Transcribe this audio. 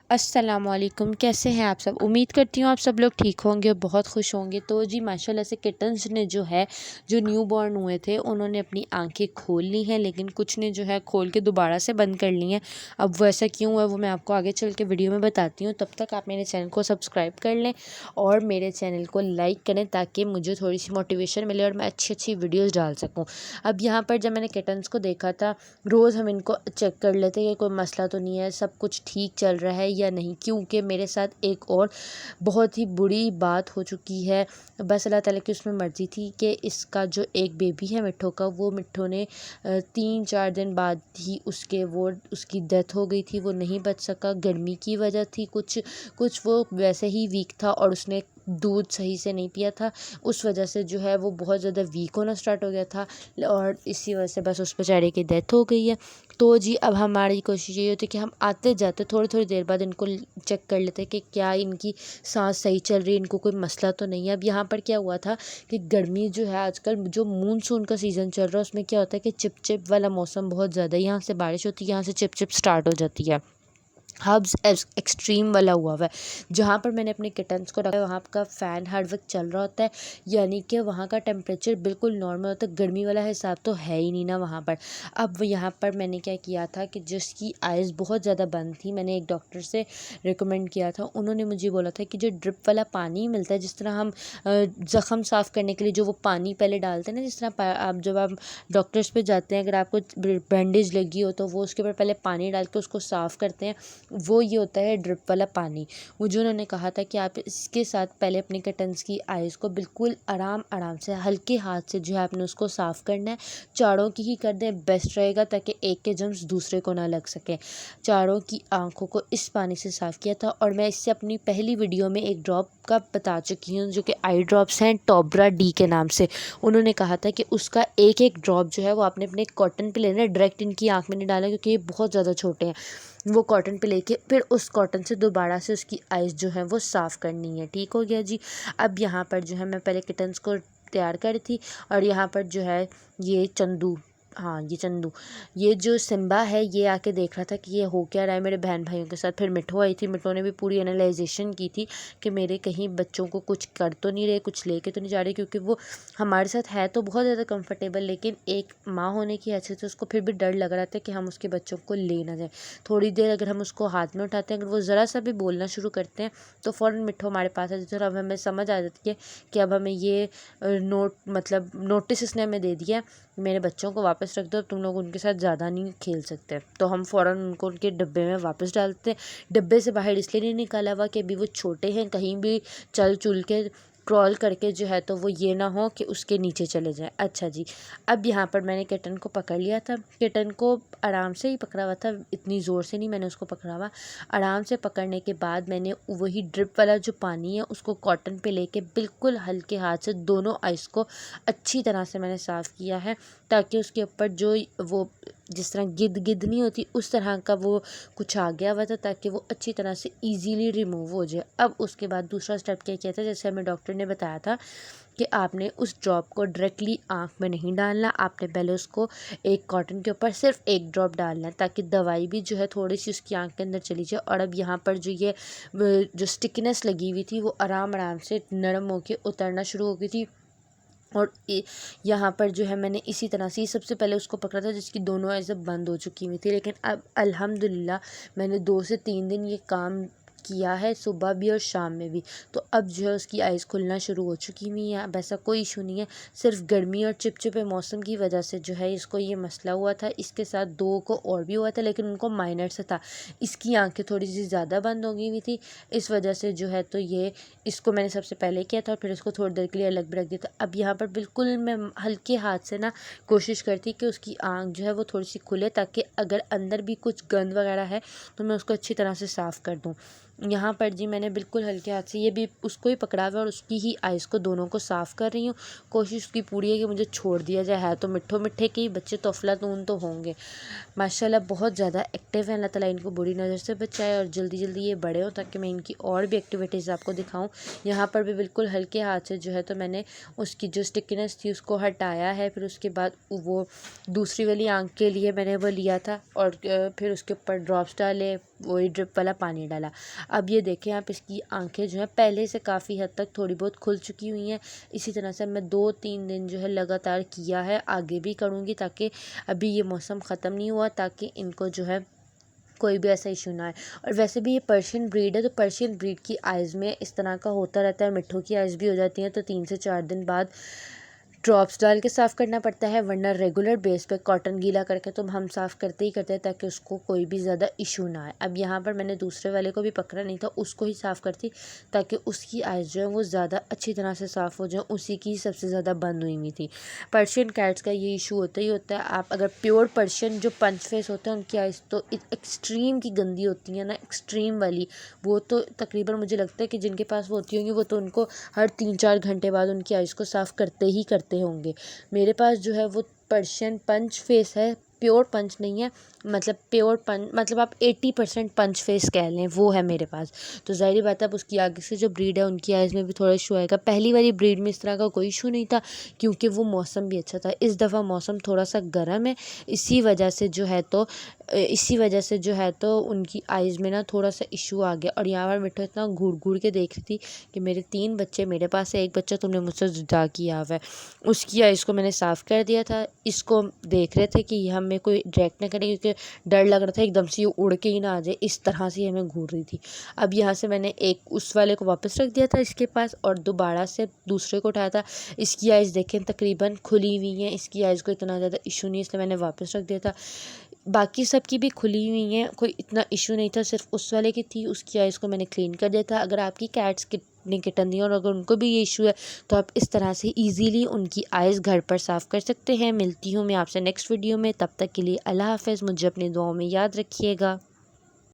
अस्सलामुअलैकुम, कैसे हैं आप सब। उम्मीद करती हूँ आप सब लोग ठीक होंगे और बहुत खुश होंगे। तो जी माशाल्लाह से किटन्स ने जो न्यू बॉर्न हुए थे उन्होंने अपनी आंखें खोल ली हैं, लेकिन कुछ ने जो है खोल के दोबारा से बंद कर ली हैं। अब वो ऐसा क्यों है वो मैं आपको आगे चल के वीडियो में बताती हूँ। तब तक आप मेरे चैनल को सब्सक्राइब कर लें और मेरे चैनल को लाइक करें ताकि मुझे थोड़ी सी मोटिवेशन मिले और मैं अच्छी अच्छी वीडियोज़ डाल सकूँ। अब यहाँ पर जब मैंने किटन्स को देखा था, रोज़ हम इनको चेक कर लेते कि कोई मसला तो नहीं है, सब कुछ ठीक चल रहा है या नहीं, क्योंकि मेरे साथ एक और बहुत ही बुरी बात हो चुकी है। बस अल्लाह ताला की उसमें मर्ज़ी थी कि इसका जो एक बेबी है मिट्ठू का, वो मिट्ठू ने 3-4 दिन बाद ही उसकी डेथ हो गई थी। वो नहीं बच सका, गर्मी की वजह थी, कुछ वो वैसे ही वीक था और उसने दूध सही से नहीं पिया था। उस वजह से जो है वो बहुत ज़्यादा वीक होना स्टार्ट हो गया था और इसी वजह से बस उस बेचारे की डेथ हो गई है। तो जी अब हमारी कोशिश ये होती है कि हम आते जाते थोड़ी थोड़ी देर बाद इनको चेक कर लेते हैं कि क्या इनकी सांस सही चल रही है, इनको कोई मसला तो नहीं है। अब यहाँ पर क्या हुआ था कि गर्मी जो है आजकल जो मानसून का सीज़न चल रहा है उसमें क्या होता है कि चिपचिप वाला मौसम बहुत ज़्यादा, यहाँ से बारिश होती है, यहाँ से चिपचिप स्टार्ट हो जाती है। हब्स एक्सट्रीम वाला हुआ है। जहाँ पर मैंने अपने किटन्स को रखा है वहाँ का फ़ैन हर वक्त चल रहा होता है, यानी कि वहाँ का टेम्परेचर बिल्कुल नॉर्मल होता है। गर्मी वाला हिसाब तो है ही नहीं ना वहाँ पर। अब यहाँ पर मैंने क्या किया था कि जिसकी आइज़ बहुत ज़्यादा बंद थी, मैंने एक डॉक्टर से रिकमेंड किया था। उन्होंने मुझे बोला था कि जो ड्रिप वाला पानी मिलता है, जिस तरह हम ज़ख़म साफ़ करने के लिए जो वो पानी पहले डालते हैं ना, जिस तरह आप जब आप डॉक्टर्स पे जाते हैं, अगर आपको बैंडेज लगी हो तो वो उसके ऊपर पहले पानी डाल के उसको साफ़ करते हैं, वो ये होता है ड्रिप वाला पानी। मुझे उन्होंने कहा था कि आप इसके साथ पहले अपने किटन्स की आइज़ को बिल्कुल आराम आराम से हल्के हाथ से जो है आपने उसको साफ़ करना है। चारों की ही कर दें, बेस्ट रहेगा, ताकि एक के जर्म्स दूसरे को ना लग सके। चारों की आंखों को इस पानी से साफ़ किया था और मैं इससे अपनी पहली वीडियो में एक ड्रॉप का बता चुकी हूँ, जो कि आई ड्रॉप्स हैं टोब्रा डी के नाम से। उन्होंने कहा था कि उसका एक एक ड्रॉप जो है वो आपने अपने कॉटन पे लेना है, डायरेक्ट इनकी आँख में नहीं डालना, क्योंकि ये बहुत ज़्यादा छोटे हैं। वो कॉटन पे लेके फिर उस कॉटन से दोबारा से उसकी आइज़ जो है वो साफ़ करनी है। ठीक हो गया जी। अब यहाँ पर जो है मैं पहले किटन्स को तैयार करी थी और यहाँ पर जो है ये चंदू, हाँ ये चंदू, ये जो सिम्बा है ये आके देख रहा था कि ये हो क्या रहा है मेरे बहन भाइयों के साथ। फिर मिठो आई थी, मिठो ने भी पूरी एनालाइजेशन की थी कि मेरे कहीं बच्चों को कुछ कर तो नहीं रहे, कुछ लेके तो नहीं जा रहे, क्योंकि वो हमारे साथ है तो बहुत ज़्यादा कंफर्टेबल, लेकिन एक माँ होने की हैसियत से उसको फिर भी डर लग रहा था कि हम उसके बच्चों को ले ना जाए। थोड़ी देर अगर हम उसको हाथ में उठाते हैं, अगर वो ज़रा सा भी बोलना शुरू करते हैं तो फ़ौरन मिठो हमारे पास आ जाती है और अब हमें समझ आ जाती है कि अब हमें ये नोटिस इसने हमें दे दिया, मेरे बच्चों को वापस रख दो, तुम लोग उनके साथ ज़्यादा नहीं खेल सकते। तो हम फ़ौरन उनको उनके डब्बे में वापस डालते हैं। डब्बे से बाहर इसलिए नहीं निकाला हुआ कि अभी वो छोटे हैं, कहीं भी चल चुल के क्रॉल करके जो है तो वो ये ना हो कि उसके नीचे चले जाए। अच्छा जी, अब यहाँ पर मैंने किटन को पकड़ लिया था। किटन को आराम से ही पकड़ा हुआ था, इतनी ज़ोर से नहीं मैंने उसको पकड़ा हुआ। आराम से पकड़ने के बाद मैंने वही ड्रिप वाला जो पानी है उसको कॉटन पे लेके बिल्कुल हल्के हाथ से दोनों आइस को अच्छी तरह से मैंने साफ़ किया है, ताकि उसके ऊपर जो वो जिस तरह गिद्ध नहीं होती उस तरह का वो कुछ आ गया हुआ था, ताकि वो अच्छी तरह से इजीली रिमूव हो जाए। अब उसके बाद दूसरा स्टेप क्या किया था, जैसे हमें डॉक्टर ने बताया था कि आपने उस ड्रॉप को डायरेक्टली आँख में नहीं डालना, आपने पहले उसको एक कॉटन के ऊपर सिर्फ एक ड्रॉप डालना है, ताकि दवाई भी जो है थोड़ी सी उसकी आँख के अंदर चली जाए। और अब यहाँ पर जो स्टिकनेस लगी हुई थी वो आराम आराम से नरम होकर उतरना शुरू हो गई थी। और यहाँ पर जो है मैंने इसी तरह से सबसे पहले उसको पकड़ा था जिसकी दोनों ऐसे बंद हो चुकी हुई थी, लेकिन अब अल्हम्दुलिल्लाह मैंने 2 से 3 दिन ये काम किया है, सुबह भी और शाम में भी। तो अब जो है उसकी आइज़ खुलना शुरू हो चुकी हुई हैं। अब ऐसा कोई इशू नहीं है, सिर्फ गर्मी और चिपचिपे मौसम की वजह से जो है इसको ये मसला हुआ था। इसके साथ 2 को और भी हुआ था, लेकिन उनको माइनर से था। इसकी आंखें थोड़ी सी ज़्यादा बंद हो गई हुई थी, इस वजह से जो है तो ये इसको मैंने सबसे पहले किया था और फिर इसको थोड़ी देर के लिए अलग भी रख दिया था। अब यहाँ पर बिल्कुल मैं हल्के हाथ से ना कोशिश करती कि उसकी आँख जो है वो थोड़ी सी खुले, ताकि अगर अंदर भी कुछ गंद वगैरह है तो मैं उसको अच्छी तरह से साफ़ कर दूँ। यहाँ पर जी मैंने बिल्कुल हल्के हाथ से ये भी उसको ही पकड़ा हुआ है और उसकी ही आइज़ को दोनों को साफ़ कर रही हूँ। कोशिश उसकी पूरी है कि मुझे छोड़ दिया जाए, है तो मिट्ठो मिट्ठे के ही बच्चे, तो अफलातून तो होंगे। माशाल्लाह बहुत ज़्यादा एक्टिव हैं, अल्लाह ताला इनको बुरी नज़र से बचाए और जल्दी जल्दी ये बड़े हों, ताकि मैं इनकी और भी एक्टिविटीज़ आपको दिखाऊँ। यहाँ पर भी बिल्कुल हल्के हाथ से जो है तो मैंने उसकी जो स्टिकनेस थी उसको हटाया है। फिर उसके बाद वो दूसरी वाली आँख के लिए मैंने वो लिया था और फिर उसके ऊपर ड्रॉप्स डाले, वही ड्रिप वाला पानी डाला। अब ये देखें आप, इसकी आंखें जो हैं पहले से काफ़ी हद तक थोड़ी बहुत खुल चुकी हुई हैं। इसी तरह से मैं 2-3 दिन जो है लगातार किया है, आगे भी करूँगी, ताकि अभी ये मौसम ख़त्म नहीं हुआ, ताकि इनको जो है कोई भी ऐसा इशू ना आए। और वैसे भी ये पर्शियन ब्रीड है, तो पर्शियन ब्रीड की आइज़ में इस तरह का होता रहता है, मिट्ठों की आइज़ भी हो जाती हैं, तो 3 से 4 दिन बाद ड्रॉप्स डाल के साफ़ करना पड़ता है, वरना रेगुलर बेस पे कॉटन गीला करके तो हम साफ़ करते ही करते हैं, ताकि उसको कोई भी ज़्यादा इशू ना आए। अब यहाँ पर मैंने दूसरे वाले को भी पकड़ा नहीं था, उसको ही साफ़ करती, ताकि उसकी आइज़ जो है वो ज़्यादा अच्छी तरह से साफ़ हो जाए, उसी की सबसे ज़्यादा बंद हुई हुई थी। पर्शियन कैट्स का ये इशू होता ही होता है। आप अगर प्योर पर्शियन जो पंच फेस होते हैं उनकी आइज़ तो एक्सट्रीम की गंदी होती है ना, एक्सट्रीम वाली, वो तो तकरीबन मुझे लगता है कि जिनके पास वो होती होंगी वो तो उनको हर 3-4 घंटे बाद उनकी आइज़ को साफ़ करते ही करते होंगे। मेरे पास जो है वो पर्शियन पंच फेस है, प्योर पंच नहीं है, मतलब प्योर पंच मतलब आप 80% पंच फेस कह लें, वो है मेरे पास। तो ज़ाहिर बात है अब उसकी आगे से जो ब्रीड है उनकी आइज़ में भी थोड़ा इशू आएगा। पहली वाली ब्रीड में इस तरह का कोई इशू नहीं था, क्योंकि वो मौसम भी अच्छा था। इस दफ़ा मौसम थोड़ा सा गर्म है, इसी वजह से जो है तो उनकी आइज़ में ना थोड़ा सा इशू आ गया। और यहाँ पर मिट्ठू इतना घूर घूर के देख रही थी कि मेरे 3 बच्चे मेरे पास है, एक बच्चा तुमने मुझसे जुदा किया हुआ है। उसकी आइज़ को मैंने साफ़ कर दिया था। इसको देख रहे थे कि ये हमें कोई डायरेक्ट ना करे, क्योंकि डर लग रहा था एकदम से ये उड़ के ही ना आ जाए, इस तरह से हमें घूर रही थी। अब यहाँ से मैंने एक उस वाले को वापस रख दिया था इसके पास, और दोबारा से दूसरे को उठाया था। इसकी आइज़ देखें तकरीबन खुली हुई हैं, इसकी आइज़ को इतना ज़्यादा इशू नहीं, इसलिए मैंने वापस रख दिया था। बाकी सब की भी खुली हुई हैं, कोई इतना इशू नहीं था, सिर्फ उस वाले की थी, उसकी आइज़ को मैंने क्लीन कर दिया था। अगर आपकी कैट्स कितनी किटन दी और अगर उनको भी ये इशू है तो आप इस तरह से ईज़िली उनकी आइज़ घर पर साफ़ कर सकते हैं। मिलती हूँ मैं आपसे नेक्स्ट वीडियो में, तब तक के लिए अल्लाह हाफ़िज़। मुझे अपनी दुआओं में याद रखिएगा।